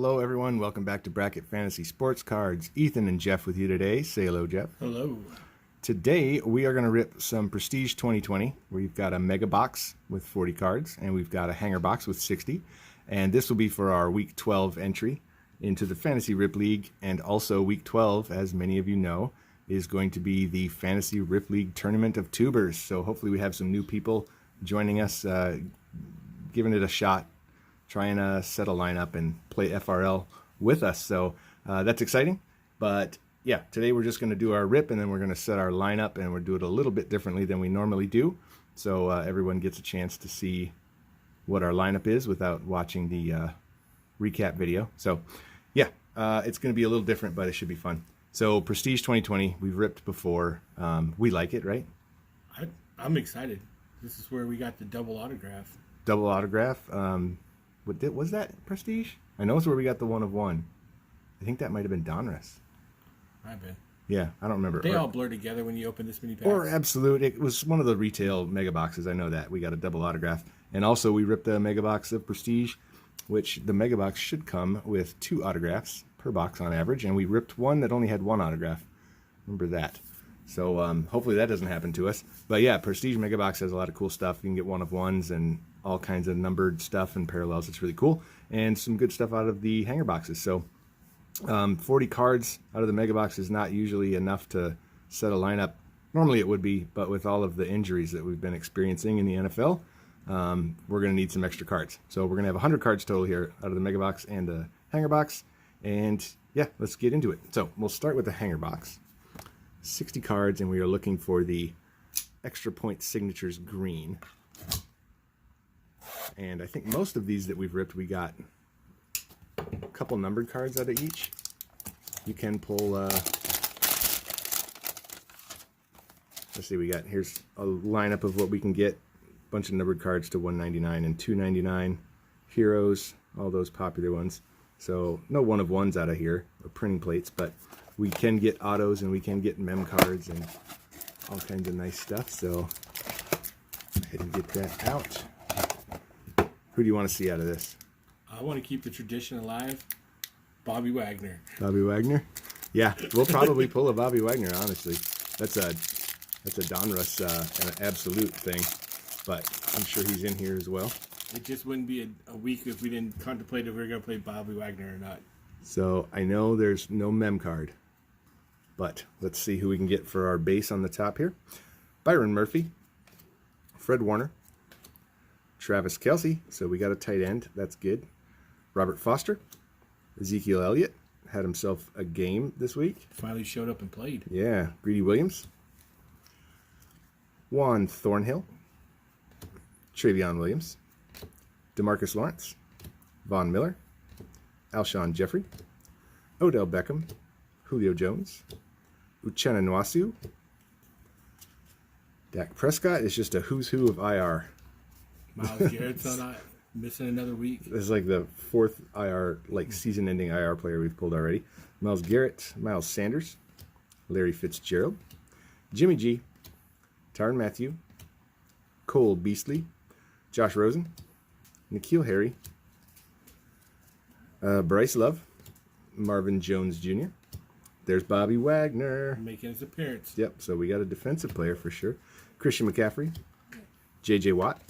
Hello, everyone. Welcome back to Bracket Fantasy Sports Cards. Ethan and Jeff with you today. Say hello, Jeff. Hello. Today, we are going to rip some Prestige 2020. We've got a mega box with 40 cards, and we've got a hanger box with 60. And this will be for our Week 12 entry into the Fantasy Rip League. And also, Week 12, as many of you know, is going to be the Fantasy Rip League Tournament of Tubers. So hopefully we have some new people joining us, giving it a shot, trying to set a lineup and play FRL with us. So that's exciting. But yeah, today we're just going to do our rip, and then we're going to set our lineup, and we'll do it a little bit differently than we normally do. So everyone gets a chance to see what our lineup is without watching the recap video. So yeah, it's going to be a little different, but it should be fun. So Prestige 2020, we've ripped before. We like it, right? I'm excited. This is where we got the double autograph. Double autograph. Was that Prestige? I know it's where we got the 1 of 1. I think that might have been Donruss. I've been. Yeah, I don't remember. They all blur together when you open this mini pack. Or Absolute. It was one of the retail mega boxes. I know that. We got a double autograph. And also we ripped a mega box of Prestige, which the mega box should come with 2 autographs per box on average. And we ripped one that only had 1 autograph. Remember that. So hopefully that doesn't happen to us. But yeah, Prestige mega box has a lot of cool stuff. You can get 1 of 1s and all kinds of numbered stuff and parallels. It's really cool. And some good stuff out of the hanger boxes. So 40 cards out of the mega box is not usually enough to set a lineup. Normally it would be, but with all of the injuries that we've been experiencing in the NFL, we're going to need some extra cards. So we're going to have 100 cards total here out of the mega box and the hanger box. And yeah, let's get into it. So we'll start with the hanger box. 60 cards, and we are looking for the Extra Point Signatures green. And I think most of these that we've ripped, we got a couple numbered cards out of each. You can pull, let's see, here's a lineup of what we can get. A bunch of numbered cards to 199 and 299. Heroes, all those popular ones. So no 1 of 1s out of here, or printing plates, but we can get autos and we can get mem cards and all kinds of nice stuff. So go ahead and get that out. Who do you want to see out of this? I want to keep the tradition alive. Bobby Wagner. Bobby Wagner? Yeah, we'll probably pull a Bobby Wagner, honestly. That's a Donruss and an Absolute thing, but I'm sure he's in here as well. It just wouldn't be a week if we didn't contemplate if we were going to play Bobby Wagner or not. So I know there's no mem card, but let's see who we can get for our base on the top here. Byron Murphy, Fred Warner, Travis Kelce, so we got a tight end, that's good. Robert Foster, Ezekiel Elliott, had himself a game this week. Finally showed up and played. Yeah, Greedy Williams, Juan Thornhill, Travion Williams, DeMarcus Lawrence, Von Miller, Alshon Jeffrey, Odell Beckham, Julio Jones, Uchenna Nwasu. Dak Prescott is just a who's who of IR. Myles Garrett's missing another week. This is like the 4th IR, like season-ending IR player we've pulled already. Myles Garrett, Miles Sanders, Larry Fitzgerald, Jimmy G, Tyrann Mathieu, Cole Beasley, Josh Rosen, N'Keal Harry, Bryce Love, Marvin Jones Jr. There's Bobby Wagner. Making his appearance. Yep, so we got a defensive player for sure. Christian McCaffrey, J.J. Watt.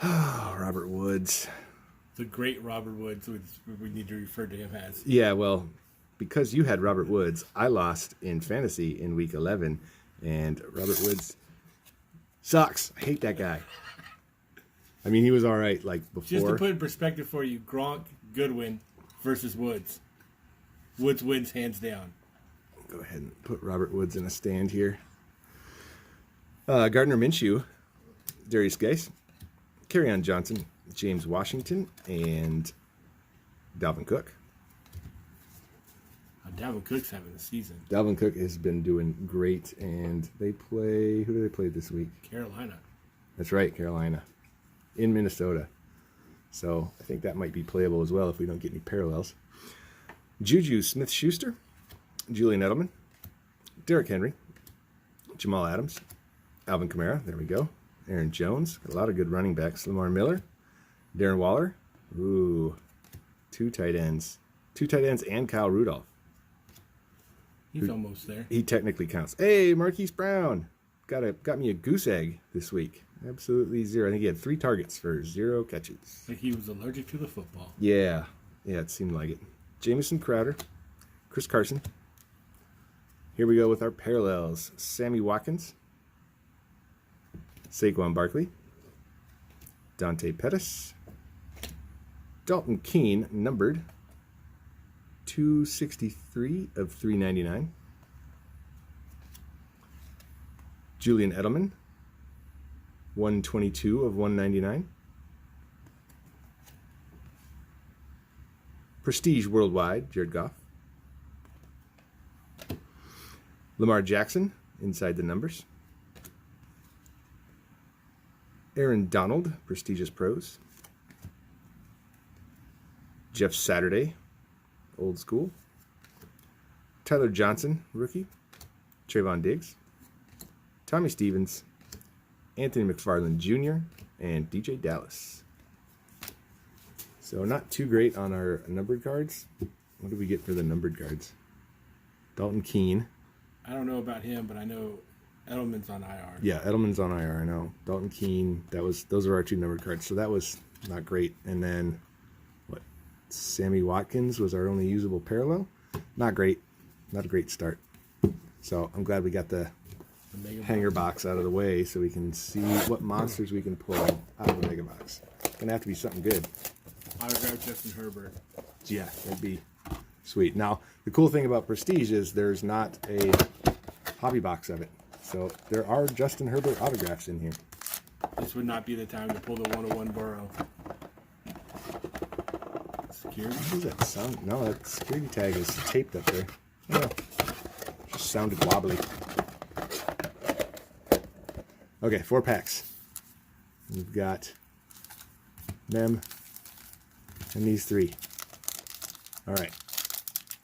Oh, Robert Woods. The great Robert Woods, we need to refer to him as. Yeah, well, because you had Robert Woods, I lost in fantasy in week 11, and Robert Woods sucks. I hate that guy. I mean, he was all right, like, before. Just to put in perspective for you, Gronk, Goodwin versus Woods. Woods wins hands down. Go ahead and put Robert Woods in a stand here. Gardner Minshew, Darius Geis, Kerryon Johnson, James Washington, and Dalvin Cook. Dalvin Cook's having a season. Dalvin Cook has been doing great, and they play... Who do they play this week? Carolina. That's right, Carolina. In Minnesota. So I think that might be playable as well if we don't get any parallels. Juju Smith-Schuster, Julian Edelman, Derrick Henry, Jamal Adams, Alvin Kamara, there we go. Aaron Jones, got a lot of good running backs. Lamar Miller, Darren Waller, ooh, 2 tight ends. 2 tight ends and Kyle Rudolph. He's almost there. He technically counts. Hey, Marquise Brown. Got me a goose egg this week. Absolutely 0. I think he had 3 targets for 0 catches. Like he was allergic to the football. Yeah. Yeah, it seemed like it. Jamison Crowder. Chris Carson. Here we go with our parallels. Sammy Watkins. Saquon Barkley. Dante Pettis. Dalton Keene, numbered 263 of 399. Julian Edelman, 122 of 199. Prestige Worldwide, Jared Goff. Lamar Jackson, inside the numbers. Aaron Donald, Prestigious Pros. Jeff Saturday, Old School. Tyler Johnson, rookie. Trayvon Diggs. Tommy Stevens. Anthony McFarland Jr. and DJ Dallas. So not too great on our numbered cards. What did we get for the numbered cards? Dalton Keene. I don't know about him, but I know Edelman's on IR. Yeah, Edelman's on IR, I know. Dalton Keene, those are our 2 numbered cards. So that was not great. And then Sammy Watkins was our only usable parallel. Not great. Not a great start. So I'm glad we got the hanger box out of the way so we can see what monsters we can pull out of the mega box. Gonna have to be something good. Autograph Justin Herbert. Yeah, that'd be sweet. Now, the cool thing about Prestige is there's not a hobby box of it. So there are Justin Herbert autographs in here. This would not be the time to pull the 101 Burrow. Security? What does that sound? No, that security tag is taped up there. Yeah. Just sounded wobbly. Okay, 4 packs. We've got them and these 3. All right.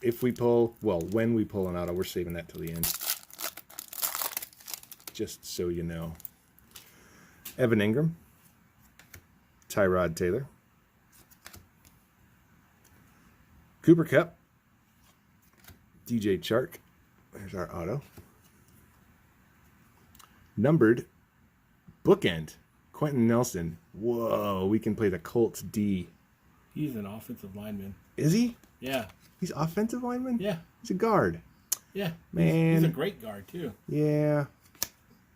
If we pull, well, when we pull an auto, we're saving that till the end. Just so you know. Evan Ingram. Tyrod Taylor. Cooper Kupp. DJ Chark. There's our auto. Numbered bookend. Quentin Nelson. Whoa, we can play the Colts D. He's an offensive lineman. Is he? Yeah. He's offensive lineman? Yeah. He's a guard. Yeah. Man. He's a great guard, too. Yeah.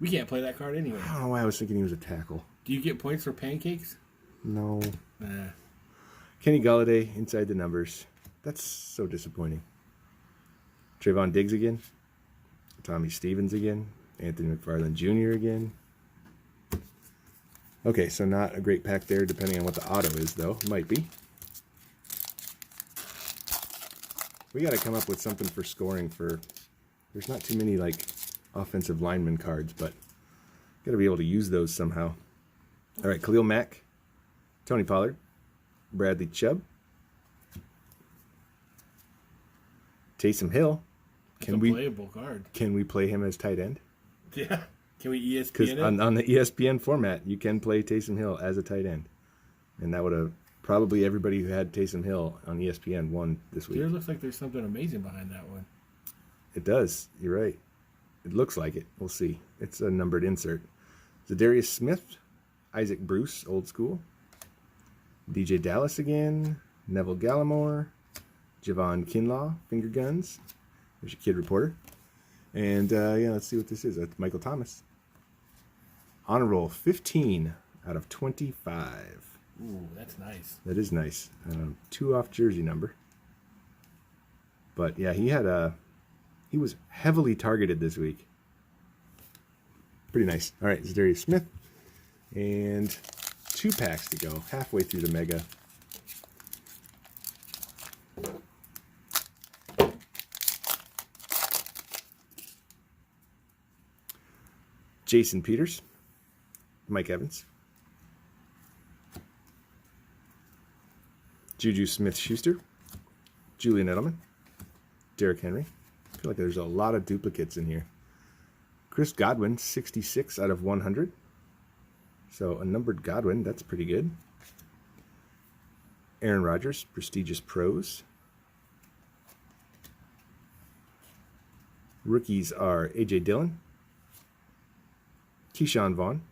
We can't play that card anyway. I don't know why I was thinking he was a tackle. Do you get points for pancakes? No. Nah. Kenny Golladay inside the numbers. That's so disappointing. Trayvon Diggs again. Tommy Stevens again. Anthony McFarland Jr. again. Okay, so not a great pack there, depending on what the auto is, though. Might be. We got to come up with something for scoring for... There's not too many, like, offensive lineman cards, but got to be able to use those somehow. All right, Khalil Mack. Tony Pollard. Bradley Chubb. Taysom Hill. It's a playable card. Can we play him as tight end? Yeah. Can we ESPN Because it? on the ESPN format, you can play Taysom Hill as a tight end. And that would have probably everybody who had Taysom Hill on ESPN won this week. There looks like there's something amazing behind that one. It does. You're right. It looks like it. We'll see. It's a numbered insert. Zadarius Smith. Isaac Bruce, Old School. DJ Dallas again. Neville Gallimore. Javon Kinlaw, Finger Guns. There's your kid reporter. And, yeah, let's see what this is. That's Michael Thomas. Honor roll 15 out of 25. Ooh, that's nice. That is nice. 2 off jersey number. But, yeah, he was heavily targeted this week. Pretty nice. All right, Zadarius Smith. And 2 packs to go. Halfway through the mega. Jason Peters, Mike Evans, Juju Smith-Schuster, Julian Edelman, Derrick Henry. I feel like there's a lot of duplicates in here. Chris Godwin, 66 out of 100. So a numbered Godwin, that's pretty good. Aaron Rodgers, Prestigious Pros. Rookies are A.J. Dillon, Keyshawn Vaughn,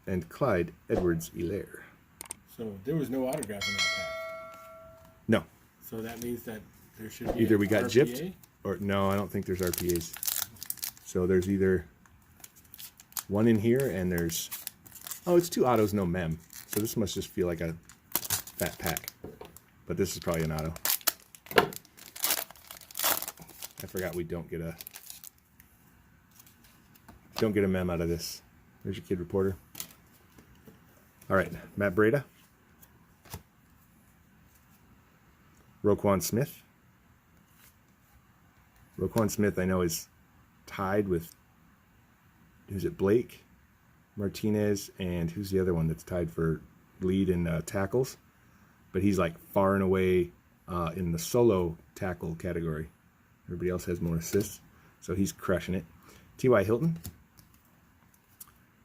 and Clyde Edwards-Helaire. So there was no autograph in that pack. No. So that means that there should be Either an we got RPA? gypped, or no, I don't think there's RPAs. So there's either one in here, and there's... Oh, it's 2 autos, no mem. So this must just feel like a fat pack. But this is probably an auto. I forgot we don't get a mem out of this. There's your kid reporter. All right, Matt Breida. Roquan Smith. Roquan Smith, I know, is tied with, who's it, Blake Martinez, and who's the other one that's tied for lead in tackles? But he's like far and away in the solo tackle category. Everybody else has more assists, so he's crushing it. T.Y. Hilton.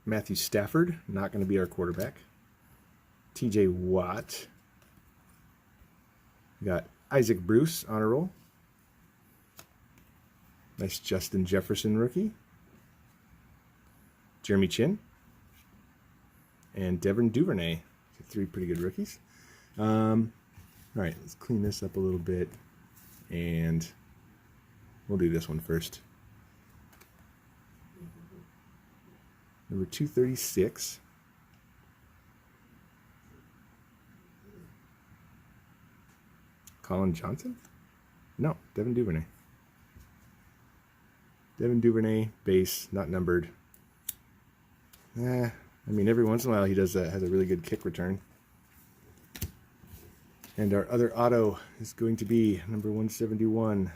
Matthew Stafford, not going to be our quarterback. T.J. Watt. We got Isaac Bruce on a roll. Nice Justin Jefferson rookie. Jeremy Chin. And Devin Duvernay. 3 pretty good rookies. All right, let's clean this up a little bit. And we'll do this one first. Number 236. Colin Johnson? No, Devin Duvernay. Devin Duvernay, base, not numbered. I mean, every once in a while he does has a really good kick return. And our other auto is going to be number 171.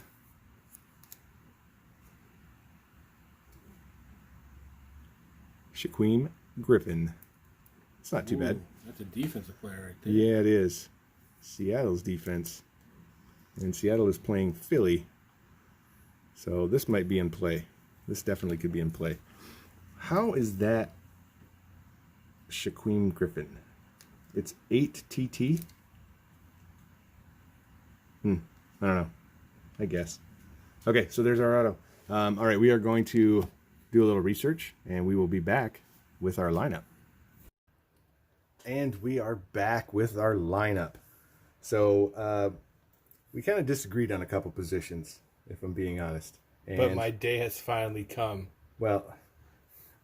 Shaquem Griffin. It's not too bad. That's a defensive player right there. Yeah, it is. Seattle's defense. And Seattle is playing Philly. So this might be in play. This definitely could be in play. How is that Shaquem Griffin? It's 8 TT? I don't know. I guess. Okay, so there's our auto. All right, we are going to do a little research, and we will be back with our lineup. And we are back with our lineup. So we kind of disagreed on a couple positions, if I'm being honest. And, But my day has finally come. well,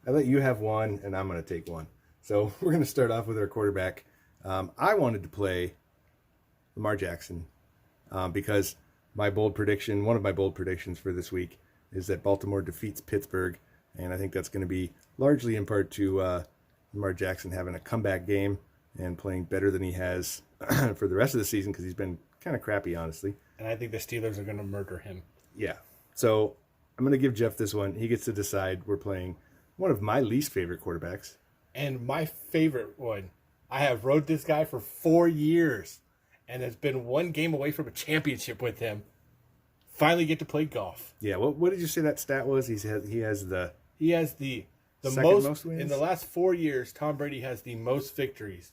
I let you have one, and I'm going to take one. So we're going to start off with our quarterback. I wanted to play Lamar Jackson because one of my bold predictions for this week is that Baltimore defeats Pittsburgh, and I think that's going to be largely in part to Lamar Jackson having a comeback game and playing better than he has for the rest of the season because he's been kind of crappy, honestly. And I think the Steelers are going to murder him. Yeah. So I'm going to give Jeff this one. He gets to decide. We're playing one of my least favorite quarterbacks. And my favorite one, I have rode this guy for 4 years and has been one game away from a championship with him. Finally get to play golf. Yeah. What did you say that stat was? He has the most wins? in the last 4 years. Tom Brady has the most victories,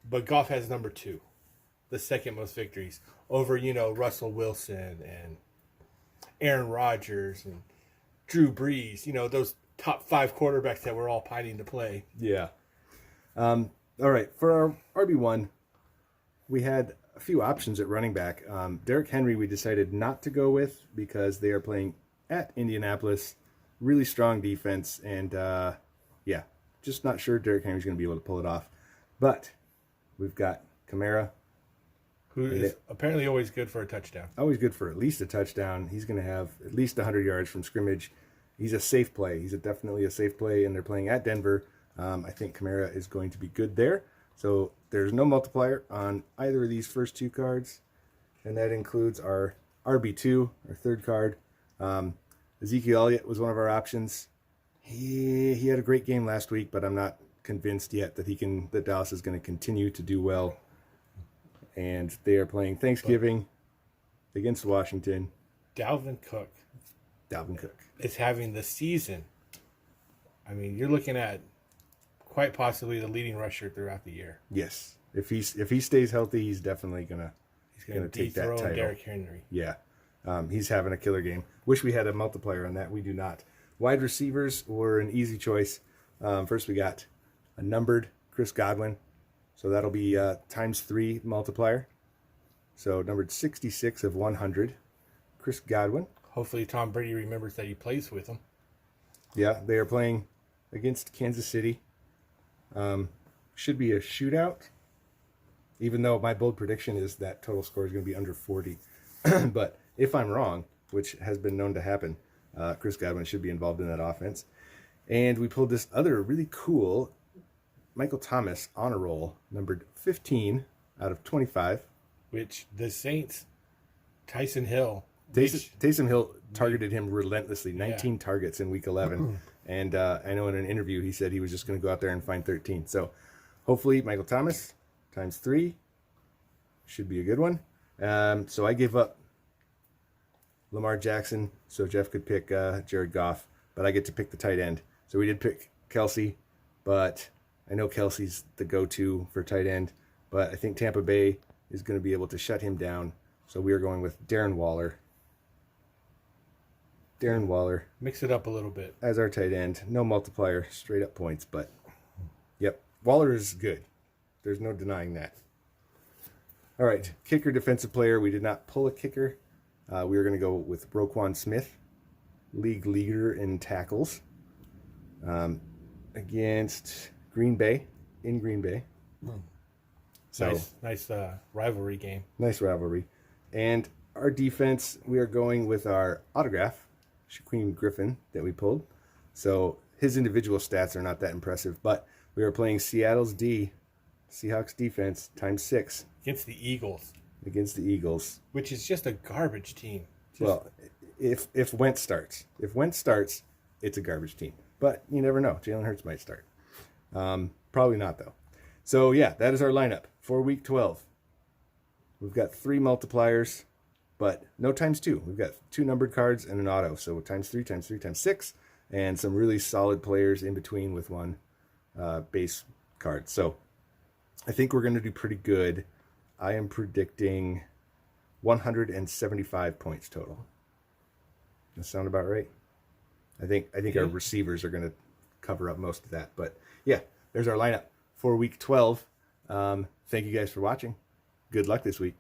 but Goff has number 2, the second most victories over Russell Wilson and Aaron Rodgers and Drew Brees. Those top 5 quarterbacks that we're all pining to play. Yeah. All right. For our RB1, we had a few options at running back. Derrick Henry we decided not to go with because they are playing at Indianapolis. Really strong defense. And, just not sure Derrick Henry's going to be able to pull it off. But we've got Kamara. Who is apparently always good for a touchdown. Always good for at least a touchdown. He's going to have at least 100 yards from scrimmage. He's a safe play. He's definitely a safe play, and they're playing at Denver. I think Kamara is going to be good there. So there's no multiplier on either of these first 2 cards, and that includes our RB2, our third card. Ezekiel Elliott was one of our options. He had a great game last week, but I'm not convinced yet that Dallas is going to continue to do well. And they are playing Thanksgiving against Washington. Dalvin Cook Dalvin Cook. is having the season. I mean, you're looking at quite possibly the leading rusher throughout the year. Yes. If he stays healthy, he's definitely gonna take that Dethrone title. Derrick Henry. Yeah. He's having a killer game. Wish we had a multiplier on that. We do not. Wide receivers were an easy choice. First, we got a numbered Chris Godwin. So that'll be ×3 multiplier. So numbered 66 of 100. Chris Godwin. Hopefully Tom Brady remembers that he plays with him. Yeah, they are playing against Kansas City. Should be a shootout. Even though my bold prediction is that total score is going to be under 40. But if I'm wrong, which has been known to happen, Chris Godwin should be involved in that offense. And we pulled this other really cool Michael Thomas honor roll, numbered 15 out of 25. Which the Saints, Tyson Hill. Taysom Hill targeted him relentlessly, 19 targets in week 11. And I know in an interview he said he was just going to go out there and find 13. So hopefully Michael Thomas ×3 should be a good one. So I gave up Lamar Jackson so Jeff could pick Jared Goff, but I get to pick the tight end. So we did pick Kelsey, but I know Kelsey's the go-to for tight end, but I think Tampa Bay is going to be able to shut him down. So we are going with Darren Waller. Darren Waller Mix it up a little bit. as our tight end. No multiplier, straight up points, but yep, Waller is good. There's no denying that. All right, kicker, defensive player. We did not pull a kicker. We are going to go with Roquan Smith, league leader in tackles, against Green Bay, in Green Bay. So Nice rivalry game. nice rivalry. And our defense, we are going with our autograph, Shaquem Griffin, that we pulled. So his individual stats are not that impressive, but we are playing Seattle's Seahawks defense ×6 Against the Eagles, against the Eagles. which is just a garbage team. Well, if Wentz starts, it's a garbage team. But you never know. Jalen Hurts might start. Probably not, though. So, yeah, that is our lineup for Week 12. We've got 3 multipliers, but no ×2. We've got 2 numbered cards and an auto. So ×3, ×3, ×6, and some really solid players in between with one base card. So I think we're going to do pretty good. I am predicting 175 points total. That sound about right? I think our receivers are going to cover up most of that. But yeah, there's our lineup for Week 12. Thank you guys for watching. Good luck this week.